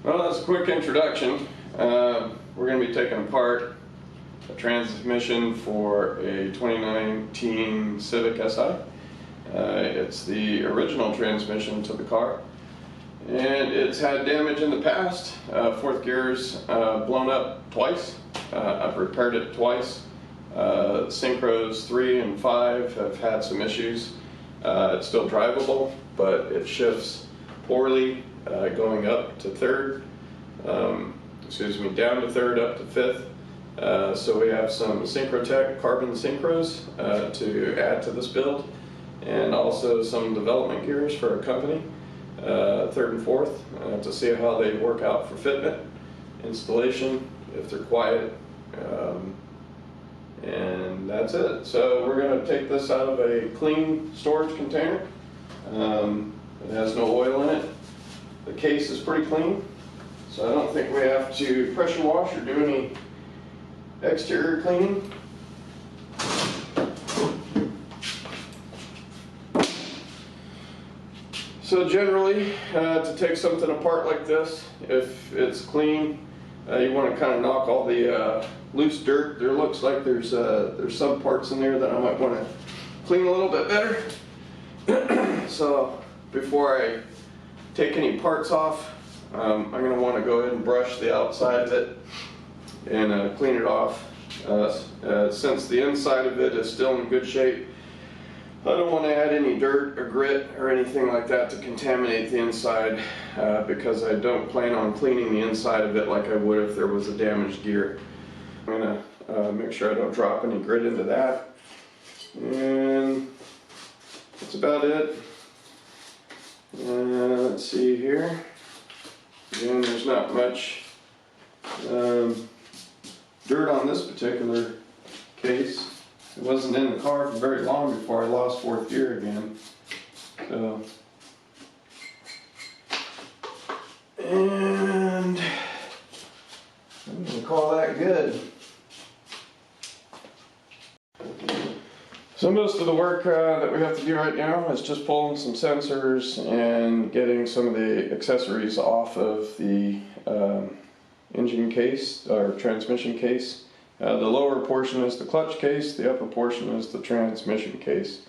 Well, that's a quick introduction. We're going to be taking apart a transmission for a 2019 Civic Si. It's the original transmission to the car, and it's had damage in the past. Fourth gear's blown up twice. I've repaired it twice. Synchros 3 and 5 have had some issues. It's still drivable, but it shifts poorly going up to third, down to third, up to fifth. So we have some Synchrotech carbon synchros to add to this build, and also some development gears for our company, third and fourth, to see how they work out for fitment, installation, if they're quiet, and that's it. So we're going to take this out of a clean storage container. It has no oil in it. The case is pretty clean, so I don't think we have to pressure wash or do any exterior cleaning. So generally, to take something apart like this, if it's clean, you want to kind of knock all the loose dirt. There looks like there's some parts in there that I might want to clean a little bit better. So before I take any parts off, I'm going to want to go ahead and brush the outside of it and clean it off. Since the inside of it is still in good shape, I don't want to add any dirt or grit or anything like that to contaminate the inside, because I don't plan on cleaning the inside of it like I would if there was a damaged gear. I'm going to make sure I don't drop any grit into that, and that's about it. Let's see here. Again, there's not much dirt on this particular case. It wasn't in the car for very long before I lost fourth gear again. So, and I'm going to call that good. So most of the work that we have to do right now is just pulling some sensors and getting some of the accessories off of the engine case or transmission case. The lower portion is the clutch case, the upper portion is the transmission case.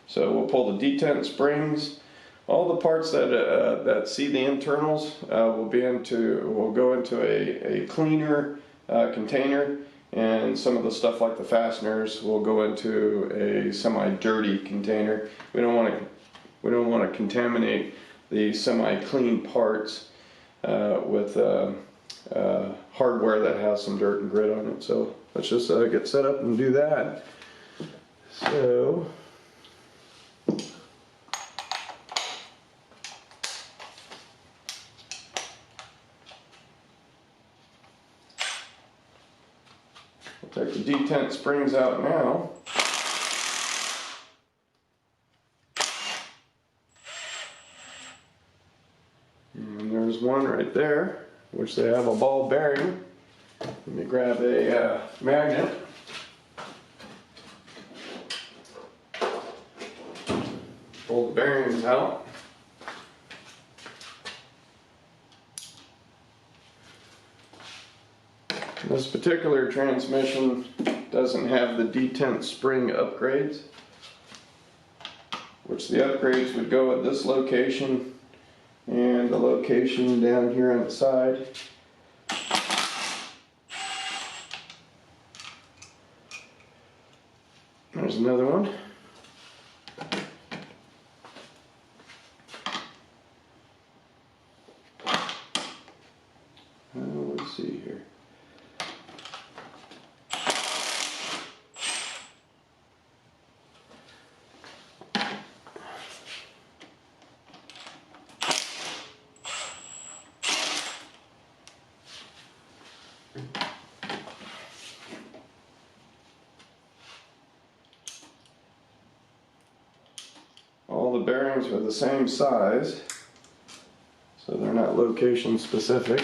So we'll pull the detent springs. All the parts that see the internals will go into a cleaner container, and some of the stuff like the fasteners will go into a semi-dirty container. We don't want to contaminate the semi-clean parts with hardware that has some dirt and grit on it. So let's just get set up and do that. So we'll take the detent springs out now. And there's one right there, which they have a ball bearing. Let me grab a magnet. Pull the bearings out. This particular transmission doesn't have the detent spring upgrades, which the upgrades would go at this location and the location down here on the side. There's another one. Let's see here. All the bearings are the same size, so they're not location specific.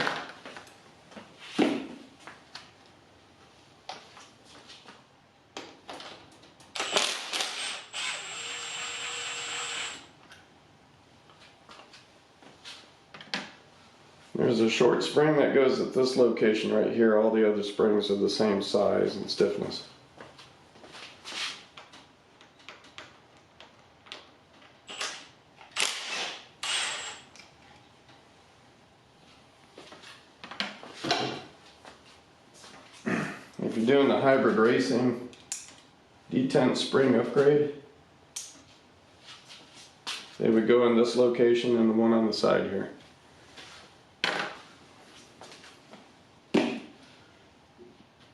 There's a short spring that goes at this location right here. All the other springs are the same size and stiffness. If you're doing the hybrid racing detent spring upgrade, they would go in this location and the one on the side here.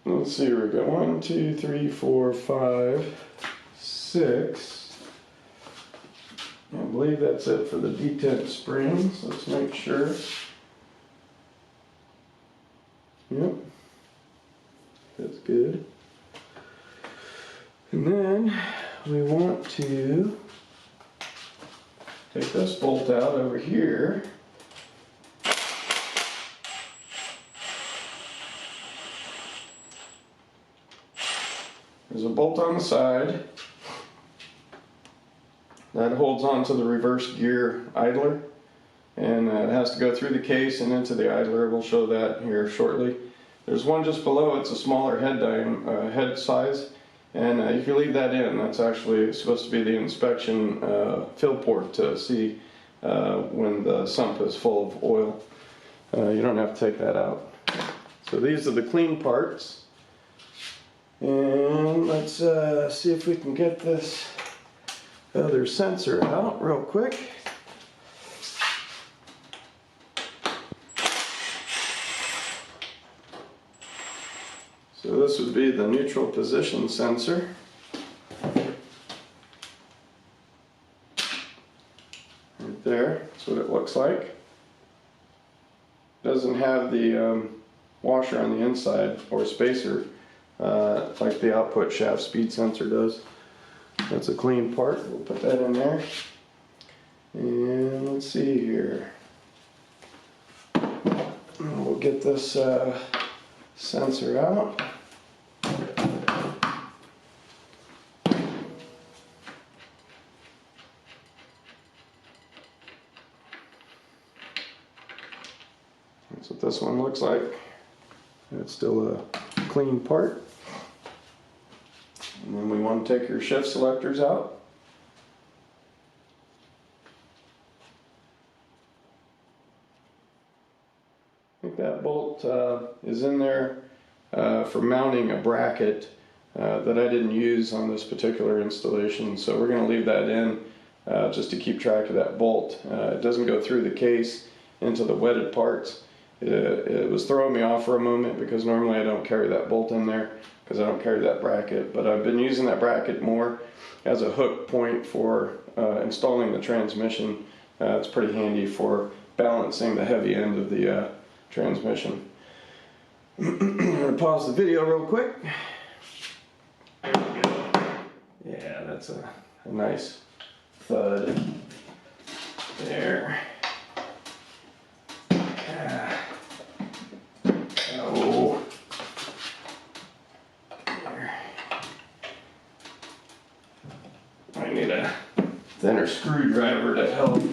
Let's see, we got 1, 2, 3, 4, 5, 6. I believe that's it for the detent springs. Let's make sure. Yep, that's good. And then we want to take this bolt out over here. There's a bolt on the side that holds on to the reverse gear idler, and it has to go through the case and into the idler. We'll show that here shortly. There's one just below. It's a smaller head size, and you can leave that in. That's actually supposed to be the inspection fill port to see when the sump is full of oil. You don't have to take that out. So these are the clean parts. And let's see if we can get this other sensor out real quick. So this would be the neutral position sensor. Right there, that's what it looks like. It doesn't have the washer on the inside or spacer like the output shaft speed sensor does. That's a clean part. We'll put that in there. And let's see here. We'll get this sensor out. That's what this one looks like. It's still a clean part. And then we want to take your shift selectors out. I think that bolt is in there for mounting a bracket that I didn't use on this particular installation, so we're going to leave that in just to keep track of that bolt. It doesn't go through the case into the wetted parts. It was throwing me off for a moment because normally I don't carry that bolt in there because I don't carry that bracket, but I've been using that bracket more as a hook point for installing the transmission. It's pretty handy for balancing the heavy end of the transmission. I'm going to pause the video real quick. There we go. Yeah, that's a nice thud there. Oh. There. I need a thinner screwdriver to help.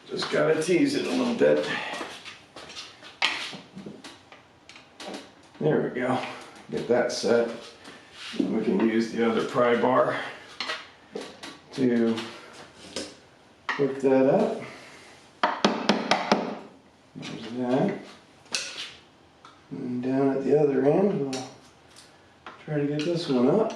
Just gotta tease it a little bit. There we go. Get that set. And we can use the other pry bar to hook that up. There's that. And down at the other end, we'll try to get this one up.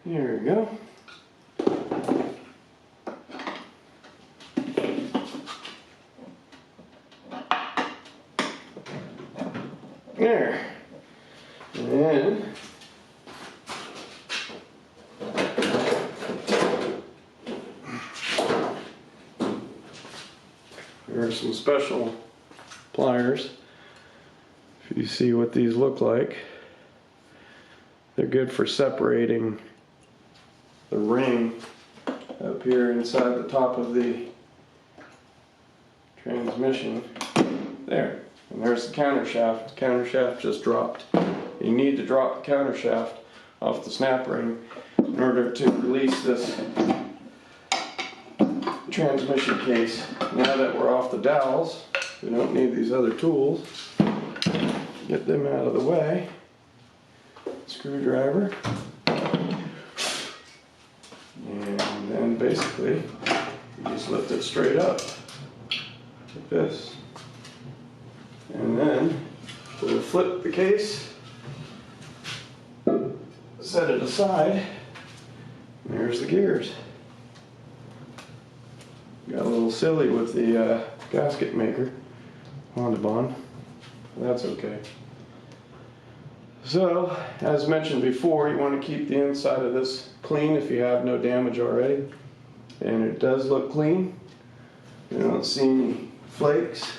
There we go. There. And there are some special pliers. If you see what these look like, they're good for separating the ring up here inside the top of the transmission there. And there's the counter shaft. The counter shaft just dropped. You need to drop the counter shaft off the snap ring in order to release this transmission case. Now that we're off the dowels, we don't need these other tools. Get them out of the way. Screwdriver. And then basically, you just lift it straight up like this. And then we'll flip the case, set it aside, and there's the gears. Got a little silly with the gasket maker, Honda Bond. That's okay. So, as mentioned before, you want to keep the inside of this clean if you have no damage already. And it does look clean. You don't see any flakes.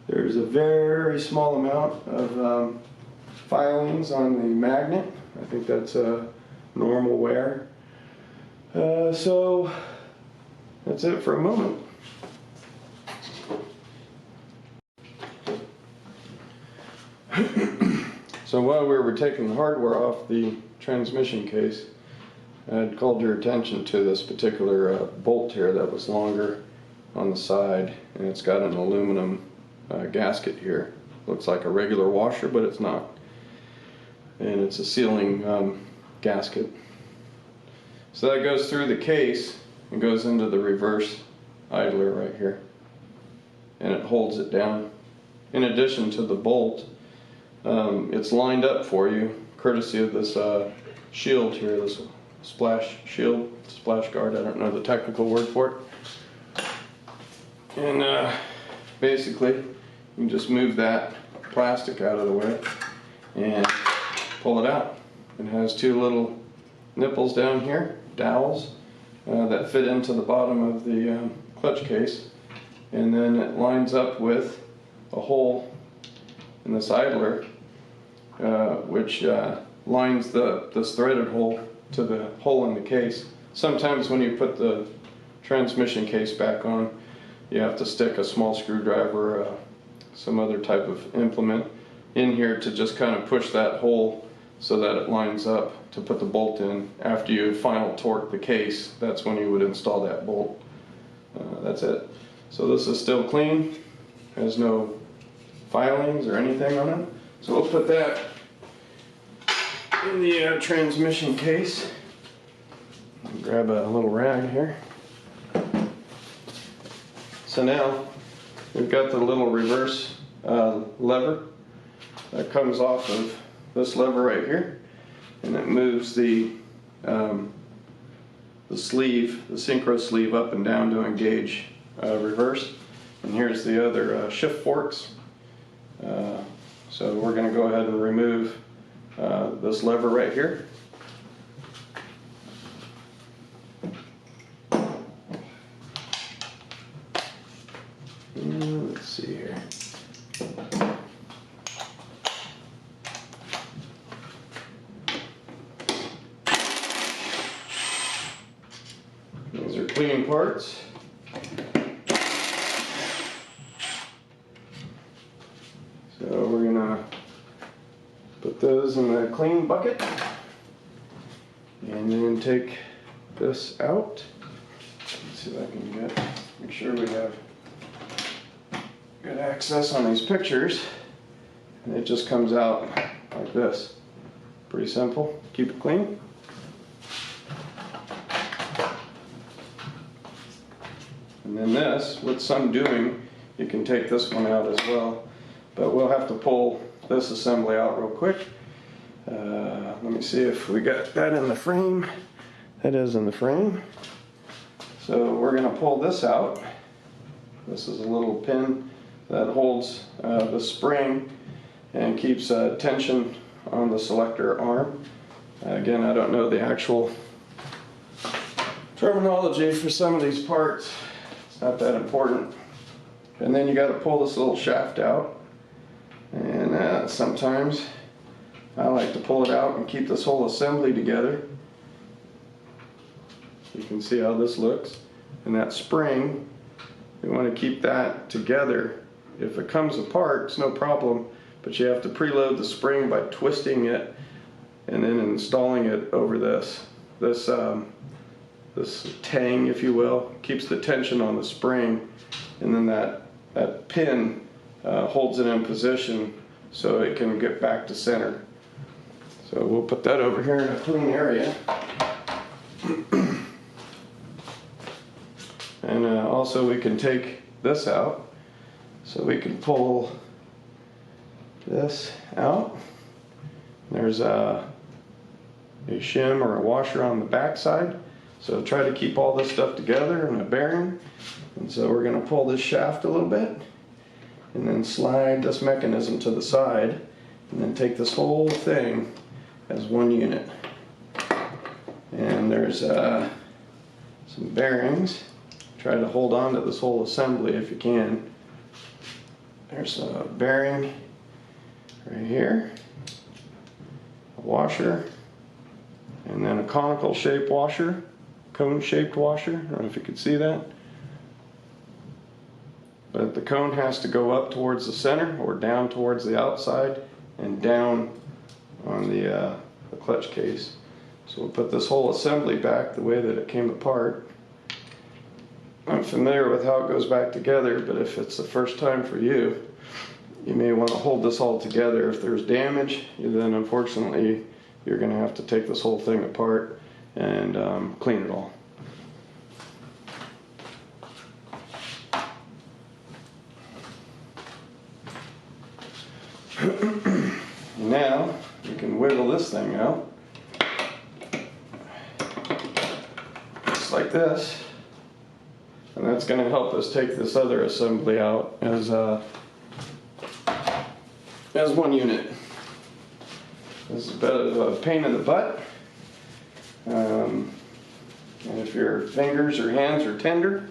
There's a very small amount of filings on the magnet. I think that's a normal wear. So that's it for a moment. So while we were taking the hardware off the transmission case, I had called your attention to this particular bolt here that was longer on the side, and it's got an aluminum gasket here. Looks like a regular washer, but it's not. And it's a sealing gasket. So that goes through the case and goes into the reverse idler right here. And it holds it down. In addition to the bolt, it's lined up for you, courtesy of this shield here, this splash shield, splash guard, I don't know the technical word for it. And basically, you can just move that plastic out of the way and pull it out. It has two little nipples down here, dowels, that fit into the bottom of the clutch case. And then it lines up with a hole in this idler, which lines this threaded hole to the hole in the case. Sometimes when you put the transmission case back on, you have to stick a small screwdriver or some other type of implement in here to just kind of push that hole so that it lines up to put the bolt in. After you final torque the case, that's when you would install that bolt. That's it. So this is still clean, has no filings or anything on it. So we'll put that in the transmission case. Grab a little rag here. So now we've got the little reverse lever that comes off of this lever right here, and it moves the sleeve, the synchro sleeve, up and down to engage reverse. And here's the other shift forks. So we're going to go ahead and remove this lever right here. Let's see here. These are clean parts. So we're gonna put those in the clean bucket and then take this out. Let's see if I can make sure we have good access on these pictures. And it just comes out like this. Pretty simple. Keep it clean. And then this, with some doing, you can take this one out as well. But we'll have to pull this assembly out real quick. Let me see if we got that in the frame. That is in the frame. So we're going to pull this out. This is a little pin that holds the spring and keeps tension on the selector arm. Again, I don't know the actual terminology for some of these parts. It's not that important. And then you got to pull this little shaft out. And sometimes I like to pull it out and keep this whole assembly together. You can see how this looks. And that spring We want to keep that together. If it comes apart, it's no problem, but you have to preload the spring by twisting it and then installing it over this tang, if you will. Keeps the tension on the spring, and then that pin holds it in position so it can get back to center. So we'll put that over here in a clean area. And also we can take this out. So we can pull this out. There's a shim or a washer on the back side. So try to keep all this stuff together in a bearing. And so we're going to pull this shaft a little bit and then slide this mechanism to the side and then take this whole thing as one unit. And there's some bearings. Try to hold on to this whole assembly if you can. There's a bearing right here, a washer, and then a conical shaped washer, cone shaped washer. I don't know if you can see that. But the cone has to go up towards the center or down towards the outside and down on the clutch case. So we'll put this whole assembly back the way that it came apart. I'm familiar with how it goes back together, but if it's the first time for you, you may want to hold this all together. If there's damage, then unfortunately you're going to have to take this whole thing apart and clean it all. Now you can wiggle this thing out just like this, and that's going to help us take this other assembly out as one unit. This is a bit of a pain in the butt, and if your fingers or hands are tender,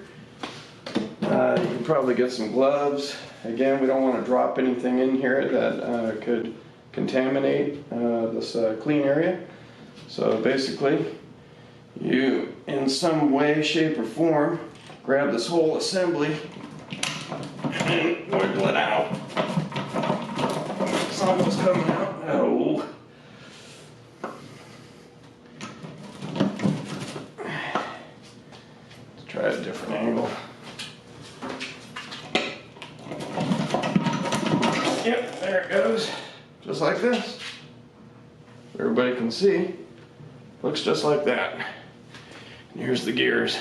you can probably get some gloves. Again, we don't want to drop anything in here that could contaminate this clean area. So basically, you, in some way, shape, or form, grab this whole assembly and wiggle it out. It's almost coming out. Oh. Let's try a different angle. Yep, there it goes. Just like this. Everybody can see. Looks just like that. And here's the gears.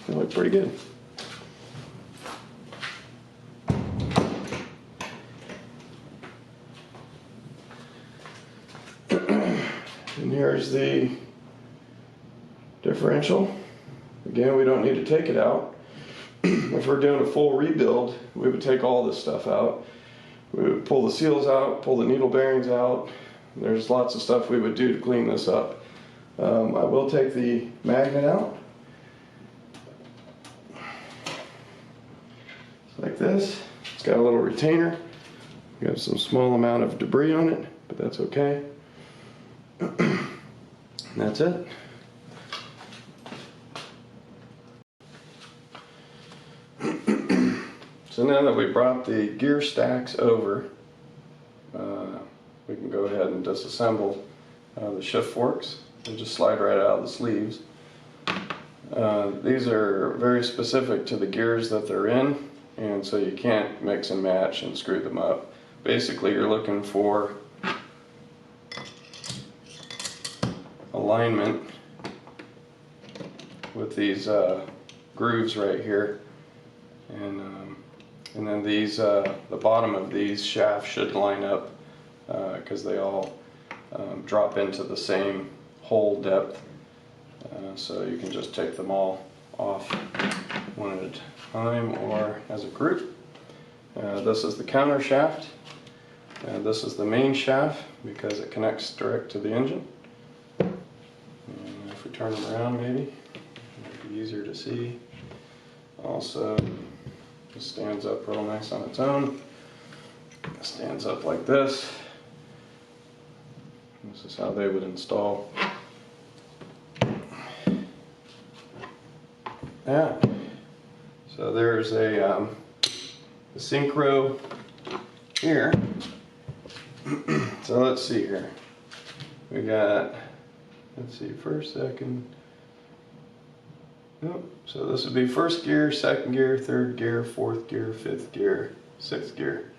They look pretty good. And here's the differential. Again, we don't need to take it out. If we're doing a full rebuild, we would take all this stuff out. We would pull the seals out, pull the needle bearings out. There's lots of stuff we would do to clean this up. I will take the magnet out. Like this. It's got a little retainer. We have some small amount of debris on it, but that's okay. And that's it. So now that we brought the gear stacks over, we can go ahead and disassemble the shift forks. They just slide right out of the sleeves. These are very specific to the gears that they're in, and so you can't mix and match and screw them up. Basically, you're looking for alignment with these grooves right here, and then these the bottom of these shafts should line up because they all drop into the same hole depth, so you can just take them all off one at a time or as a group. This is the counter shaft. This is the main shaft because it connects direct to the engine. And if we turn them around, maybe it'll be easier to see. Also, it stands up real nice on its own. It stands up like this. This is how they would install that. So So there's a synchro here. So let's see here. We got, let's see, first, second. Nope. So this would be first gear, second gear, third gear, fourth gear, fifth gear, sixth gear.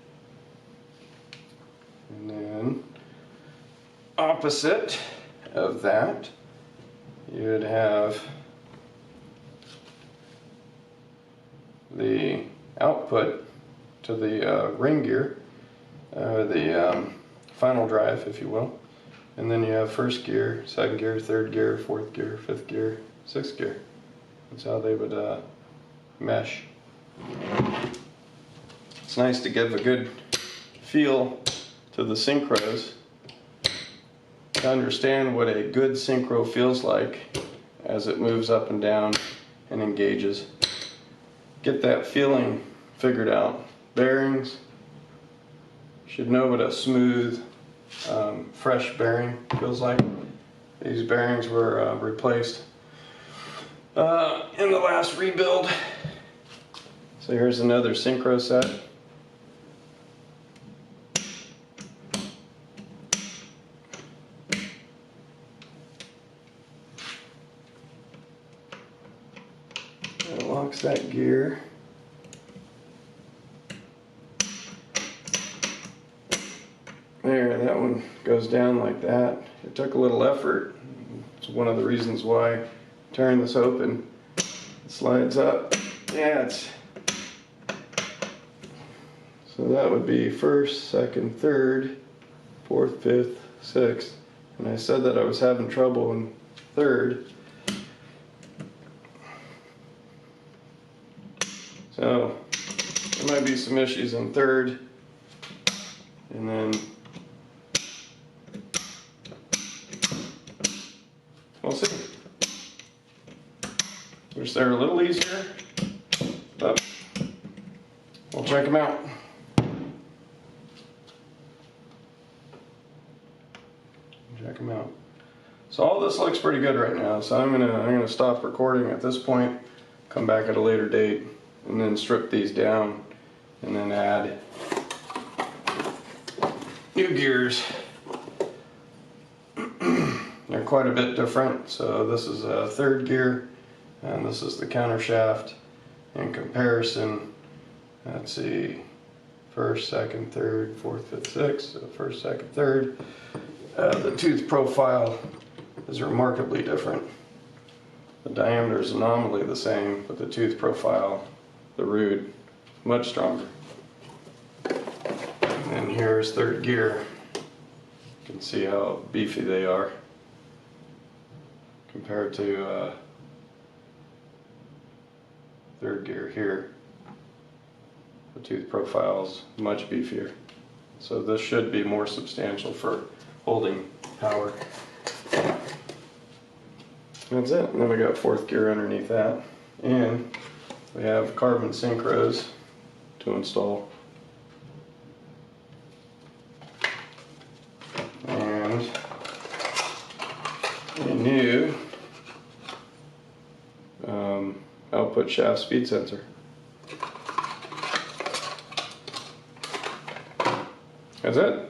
And then opposite of that, you would have the output to the ring gear, the final drive, if you will. And then you have first gear, second gear, third gear, fourth gear, fifth gear, sixth gear. That's how they would mesh. It's nice to give a good feel to the synchros, to understand what a good synchro feels like as it moves up and down and engages. Get that feeling figured out. Bearings, should know what a smooth, fresh bearing feels like. These bearings were replaced in the last rebuild. So here's another synchro set. It locks that gear. There, that one goes down like that. It took a little effort. It's one of the reasons why tearing this open, it slides up. Yeah, so that would be first, second, third, fourth, fifth, sixth. And I said that I was having trouble in third. So there might be some issues in third. And then we'll see. Wish they're a little easier, but we'll check them out. Check them out. So all this looks pretty good right now. So I'm gonna stop recording at this point, come back at a later date, and then strip these down, and then add new gears. They're quite a bit different. So this is a third gear, and this is the counter shaft. In comparison, let's see, first, second, third, fourth, fifth, sixth. So first, second, third. The tooth profile is remarkably different. The diameter is nominally the same, but the tooth profile, the root, much stronger. And here's third gear. You can see how beefy they are compared to third gear here. The tooth profile is much beefier. So this should be more substantial for holding power. That's it. And then we got fourth gear underneath that. And we have carbon synchros to install. And a new output shaft speed sensor. That's it.